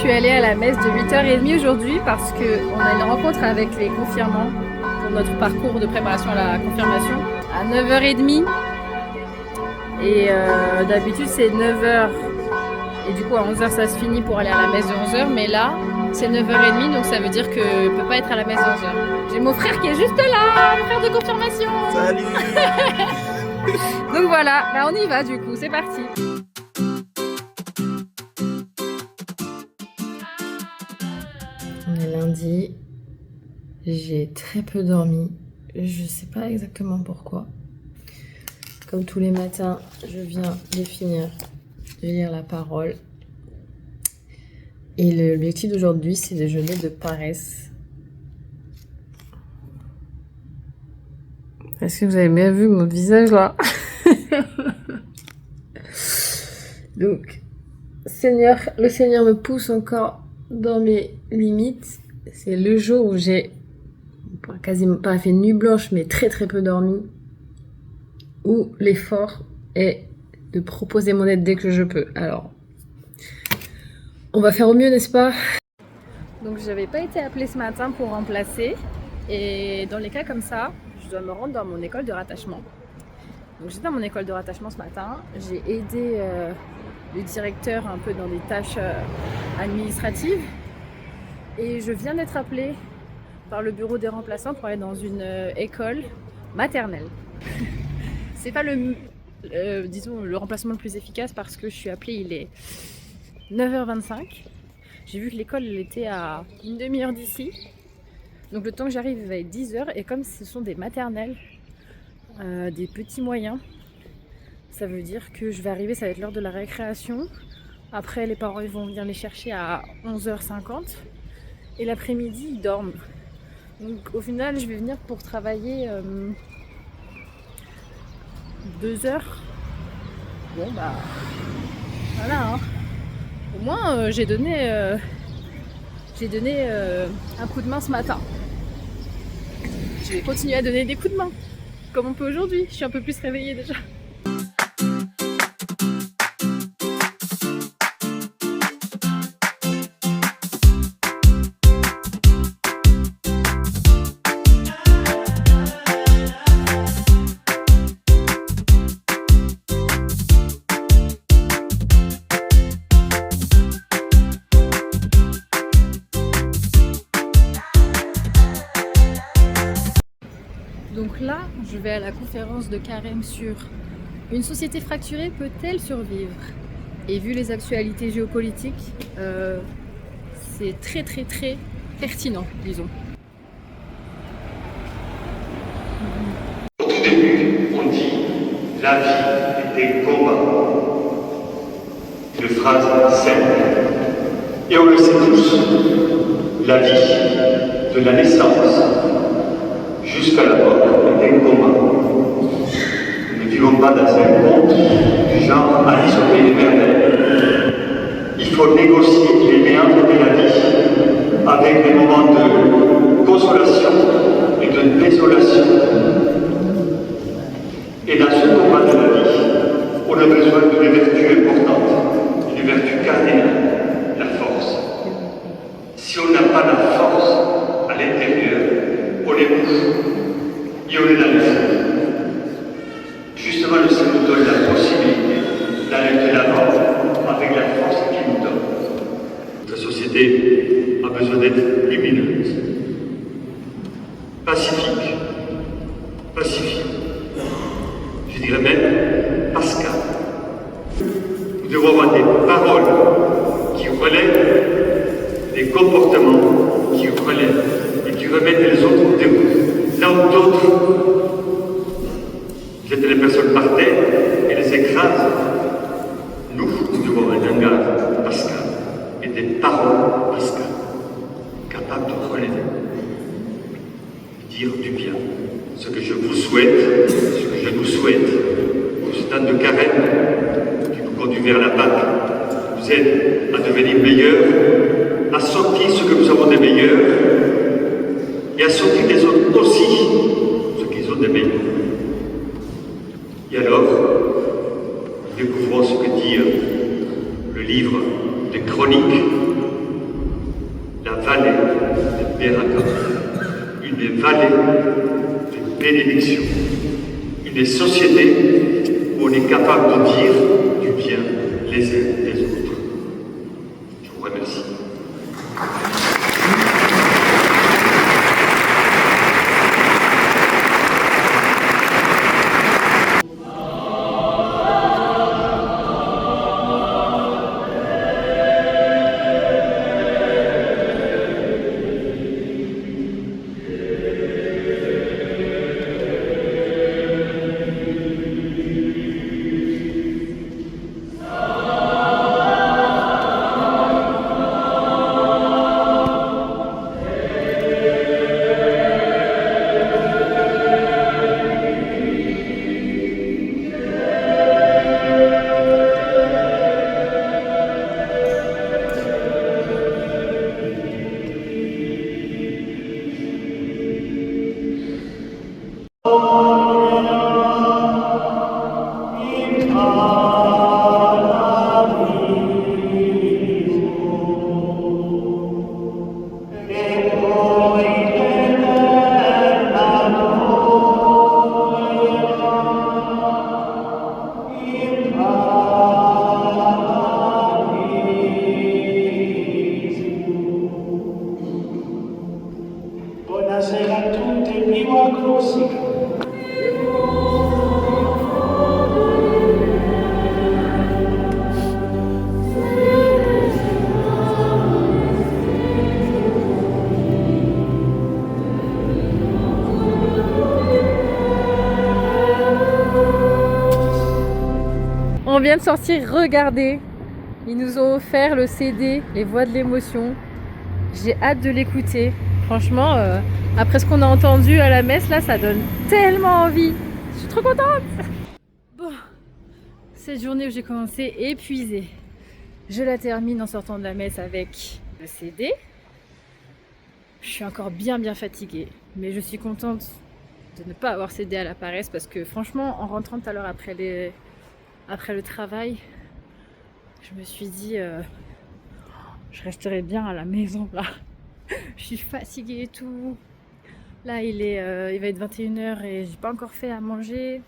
suis allée à la messe de 8h30 aujourd'hui parce qu'on a une rencontre avec les confirmants pour notre parcours de préparation à la confirmation à 9h30. Et d'habitude c'est 9h et du coup à 11h ça se finit pour aller à la messe de 11h, mais là c'est 9h30 donc ça veut dire que je ne peux pas être à la messe de 11h. J'ai mon frère qui est juste là, mon frère de confirmation. Salut. Donc voilà, bah on y va du coup, c'est parti. On est lundi, j'ai très peu dormi, je sais pas exactement pourquoi. Comme tous les matins, je viens de finir de lire la parole. Et l'objectif d'aujourd'hui, c'est de jeûner de paresse. Est-ce que vous avez bien vu mon visage là? Donc, le Seigneur me pousse encore dans mes limites. C'est le jour où j'ai quasiment pas fait nuit blanche, mais très très peu dormi. Où l'effort est de proposer mon aide dès que je peux. Alors, on va faire au mieux, n'est-ce pas? Donc, je n'avais pas été appelée ce matin pour remplacer. Et dans les cas comme ça, je dois me rendre dans mon école de rattachement. Donc, j'étais dans mon école de rattachement ce matin. J'ai aidé le directeur un peu dans des tâches administratives. Et je viens d'être appelée par le bureau des remplaçants pour aller dans une école maternelle. C'est pas disons, le remplacement le plus efficace parce que je suis appelée, il est 9h25. J'ai vu que l'école était à une demi-heure d'ici. Donc le temps que j'arrive, il va être 10h. Et comme ce sont des maternelles, des petits moyens, ça veut dire que je vais arriver, ça va être l'heure de la récréation. Après, les parents ils vont venir les chercher à 11h50. Et l'après-midi, ils dorment. Donc au final, je vais venir pour travailler 2 heures. Bon bah voilà hein. Au moins j'ai donné un coup de main ce matin. Je vais continuer à donner des coups de main comme on peut aujourd'hui. Je suis un peu plus réveillée déjà. Donc là, je vais à la conférence de Carême sur une société fracturée peut-elle survivre? Et vu les actualités géopolitiques, c'est très très très pertinent, disons. Au tout début, on dit « la vie est des combats ». Une phrase simple. Et on le sait tous, la vie, de la naissance jusqu'à la mort, est un combat. Nous ne vivons pas dans un monde du genre Alice au pays des merveilles. Il faut négocier les méandres de la vie avec des moments de consolation et de désolation. Et dans ce combat de la vie, on a besoin d'une vertu importante, une vertu cardinale, la force. Si on n'a pas la force à l'intérieur, on est mou et on est dans le fond. Justement, le Seigneur nous donne la possibilité d'aller de l'avant avec la force qu'il nous donne. Notre société a besoin d'être lumineuse, pacifique, je dirais même pascale. Nous devons avoir des paroles qui relèvent, des comportements qui relèvent et qui remettent les autres debout. Là où d'autres jettent les personnes par terre et les écrasent, nous devons un langage pascal et des paroles pascales, capables de relever, dire du bien. Ce que je vous souhaite, ce que je nous souhaite, pour ce temps de carême qui nous conduit vers la Pâque, nous aide à devenir meilleurs, à sortir ce que nous avons de meilleur et à sortir des autres aussi ce qu'ils ont de meilleur. Et alors, nous découvrons ce que dit le livre des Chroniques, miracles, une vallée de bénédiction, une société où on est capable de dire du bien les uns des autres. Je vous remercie. Buonasera a tutti, viva Corsica! On vient de sortir, regardez. Ils nous ont offert le CD, Les Voix de l'émotion. J'ai hâte de l'écouter. Franchement, après ce qu'on a entendu à la messe, là, ça donne tellement envie. Je suis trop contente. Bon, cette journée où j'ai commencé épuisée, je la termine en sortant de la messe avec le CD. Je suis encore bien fatiguée, mais je suis contente de ne pas avoir cédé à la paresse parce que franchement, en rentrant tout à l'heure après le travail, je me suis dit je resterai bien à la maison là. Je suis fatiguée et tout. Là il va être 21h et j'ai pas encore fait à manger.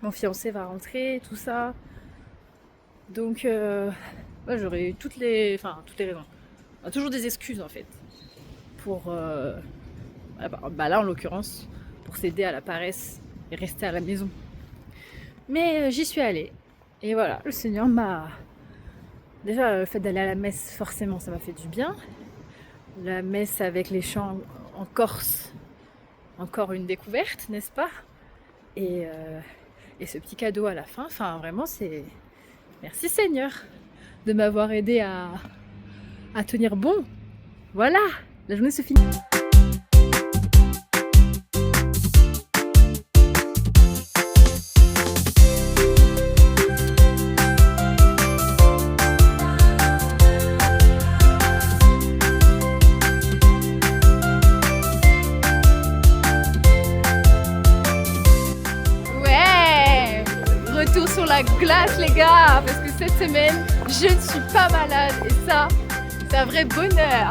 Mon fiancé va rentrer, tout ça. Donc j'aurai toutes les raisons. On a toujours des excuses en fait. Pour là en l'occurrence, pour céder à la paresse et rester à la maison. Mais j'y suis allée. Et voilà, le Seigneur m'a... Déjà, le fait d'aller à la messe, forcément, ça m'a fait du bien. La messe avec les chants en Corse, encore une découverte, n'est-ce pas? Et ce petit cadeau à la fin, enfin vraiment, c'est... Merci Seigneur de m'avoir aidé à tenir bon. Voilà, la journée se finit. Retour sur la glace les gars, parce que cette semaine je ne suis pas malade et ça c'est un vrai bonheur.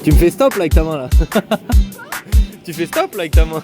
Tu me fais stop là avec ta main là. Tu fais stop là avec ta main.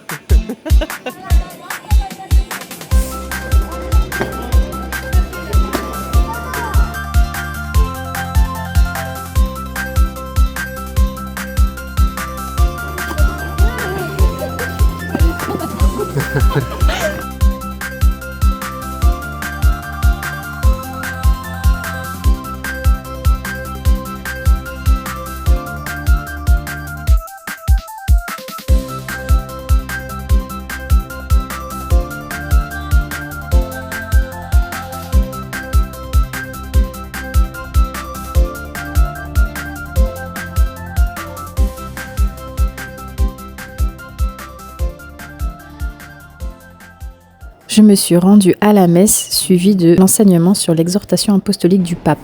Je me suis rendue à la messe suivie de l'enseignement sur l'exhortation apostolique du pape.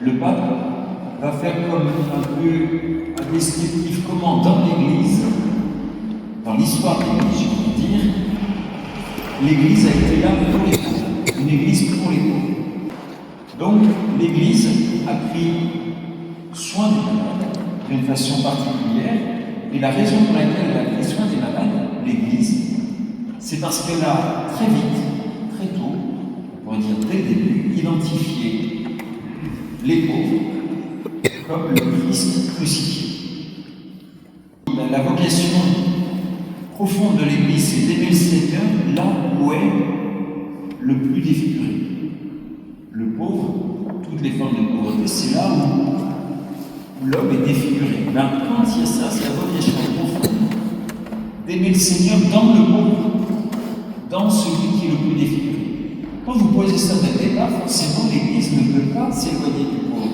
Le pape va faire comme un peu un descriptif comment dans l'Église, dans l'histoire de l'Église, je peux dire, l'Église a été là pour les pauvres, une Église pour les pauvres. Donc l'Église a pris soin des malades d'une façon particulière, et la raison pour laquelle elle a pris soin des malades, l'Église, c'est parce qu'elle a très vite, très tôt, on pourrait dire dès le début, identifié les pauvres comme le Christ crucifié. La vocation profonde de l'Église, c'est d'aimer le Seigneur là où est le plus défiguré. Le pauvre, toutes les formes de pauvreté, c'est là où l'homme est défiguré. Ben, quand il y a ça, c'est la vocation profonde d'aimer le Seigneur dans le pauvre, dans celui qui est le plus défiguré. Quand vous posez ça dès le départ, forcément l'Église ne peut pas s'éloigner du pauvre.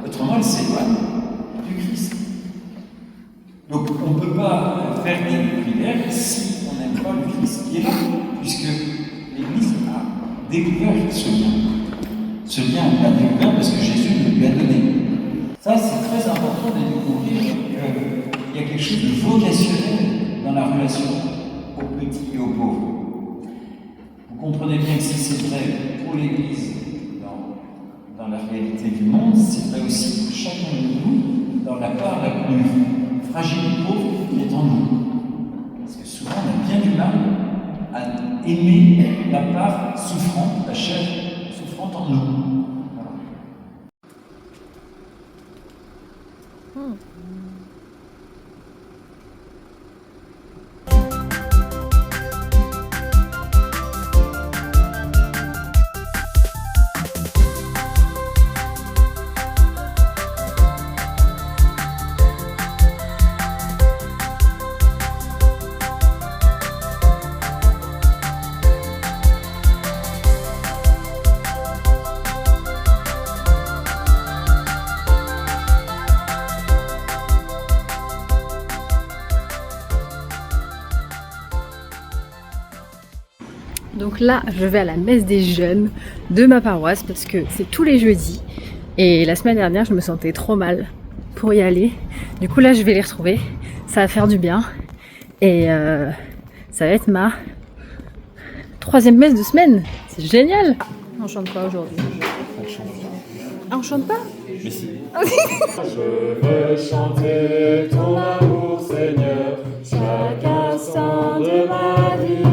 Autrement, elle s'éloigne du Christ. Donc on ne peut pas faire des prières si on n'aime pas le Christ qui est là, puisque l'Église a découvert ce lien. Ce lien, on l'a découvert parce que Jésus nous lui a donné. Ça, c'est très important de découvrir qu'il y a quelque chose de vocationnel dans la relation aux petits et aux pauvres. Vous comprenez bien que si c'est vrai pour l'Église dans la réalité du monde, c'est vrai aussi pour chacun de nous dans la part la plus fragile et pauvre qui est en nous. Parce que souvent on a bien du mal à aimer la part souffrante, la chair souffrante en nous. Voilà. Donc là, je vais à la messe des jeunes de ma paroisse parce que c'est tous les jeudis. Et la semaine dernière, je me sentais trop mal pour y aller. Du coup, là, je vais les retrouver. Ça va faire du bien. Et ça va être ma 3e messe de semaine. C'est génial. On chante quoi aujourd'hui? Ah, on chante pas? Mais si. Je veux chanter ton amour, Seigneur, chaque instant de ma vie.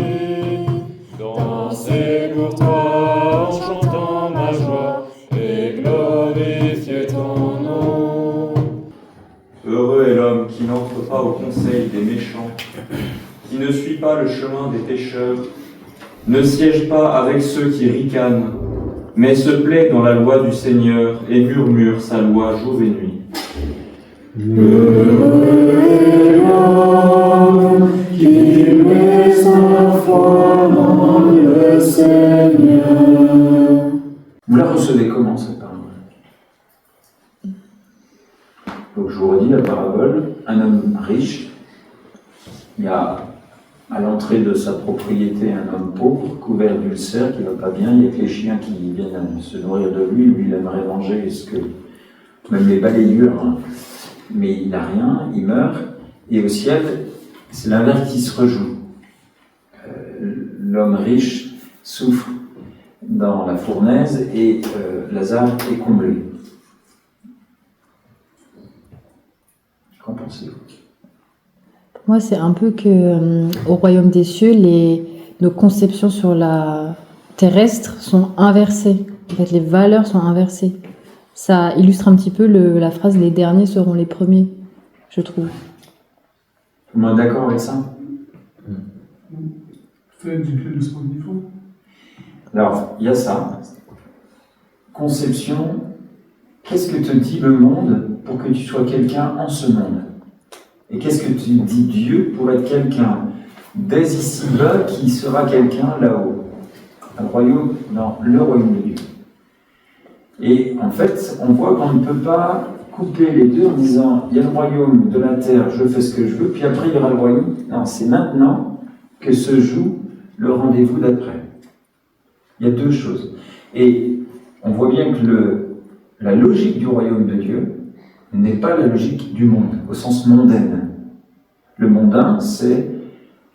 Danser pour toi en chantant ma joie et glorifier ton nom. Heureux est l'homme qui n'entre pas au conseil des méchants, qui ne suit pas le chemin des pécheurs, ne siège pas avec ceux qui ricanent, mais se plaît dans la loi du Seigneur et murmure sa loi jour et nuit. Heureux est l'homme qui met sa foi dans le Seigneur. Vous la recevez comment cette parole? Donc je vous redis la parabole, un homme riche, il y a à l'entrée de sa propriété un homme pauvre, couvert d'ulcères, qui ne va pas bien. Il y a que les chiens qui viennent se nourrir de lui. Lui, il aimerait manger ce que même les balayures, hein. Mais il n'a rien, il meurt. Et au ciel, c'est l'inverse qui se rejoue. L'homme riche souffre dans la fournaise et Lazare est comblé. Qu'en pensez-vous ? Moi, c'est un peu que au royaume des cieux, nos conceptions sur la terrestre sont inversées. En fait, les valeurs sont inversées. Ça illustre un petit peu la phrase « les derniers seront les premiers », je trouve. Tout le monde est d'accord avec ça ? Fait du pied de son niveau. Alors, il y a ça. Conception, qu'est-ce que te dit le monde pour que tu sois quelqu'un en ce monde ? Et qu'est-ce que tu dis Dieu pour être quelqu'un dès ici-bas qui sera quelqu'un là-haut ? Le royaume de Dieu. Et en fait, on voit qu'on ne peut pas couper les deux en disant il y a le royaume de la terre, je fais ce que je veux, puis après il y aura le royaume. Non, c'est maintenant que se joue le rendez-vous d'après. Il y a deux choses. Et on voit bien que la logique du royaume de Dieu n'est pas la logique du monde, au sens mondain. Le mondain, c'est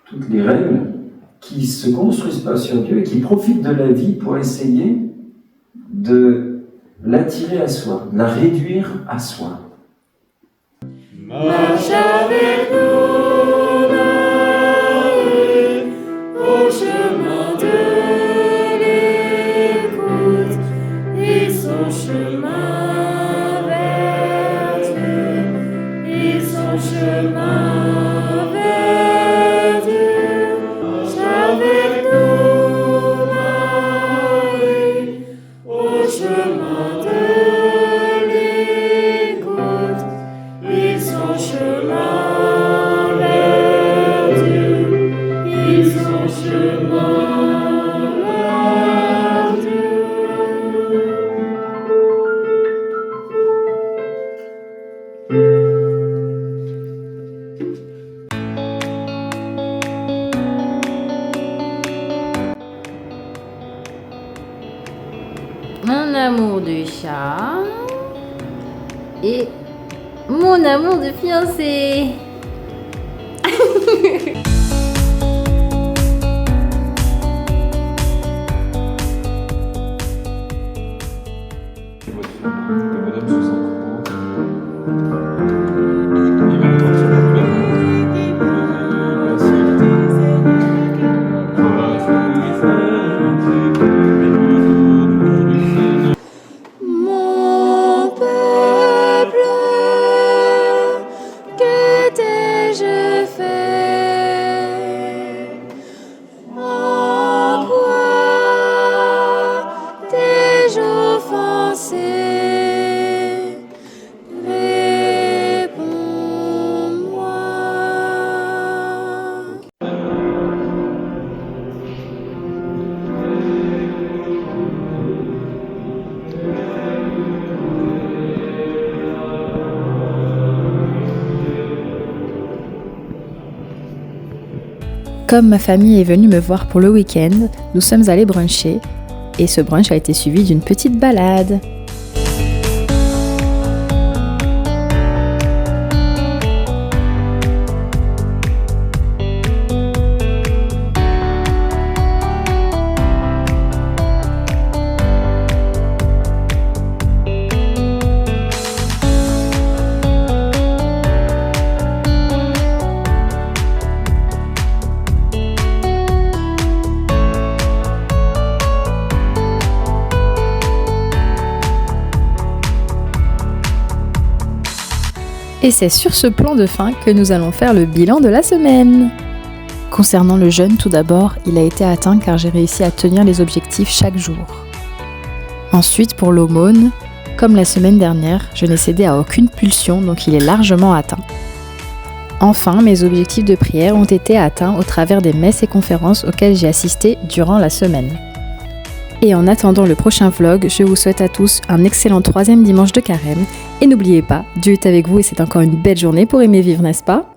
toutes les règles qui ne se construisent pas sur Dieu et qui profitent de la vie pour essayer de l'attirer à soi, de la réduire à soi. Marche avec nous, Marie, au chemin de l'écoute et son chemin vers Dieu, et son chemin vers Dieu. Marche avec nous, Marie, au chemin de l'écoute et son chemin vers Dieu, et son chemin vers Dieu. Mon amour de chat et mon amour de fiancé. Mon peuple, que t'ai-je fait? En quoi t'ai-je offensé? Réponds-moi. Comme ma famille est venue me voir pour le week-end, nous sommes allés bruncher et ce brunch a été suivi d'une petite balade. Et c'est sur ce plan de fin que nous allons faire le bilan de la semaine. Concernant le jeûne, tout d'abord, il a été atteint car j'ai réussi à tenir les objectifs chaque jour. Ensuite, pour l'aumône, comme la semaine dernière, je n'ai cédé à aucune pulsion, donc il est largement atteint. Enfin, mes objectifs de prière ont été atteints au travers des messes et conférences auxquelles j'ai assisté durant la semaine. Et en attendant le prochain vlog, je vous souhaite à tous un excellent 3e dimanche de carême. Et n'oubliez pas, Dieu est avec vous et c'est encore une belle journée pour aimer vivre, n'est-ce pas ?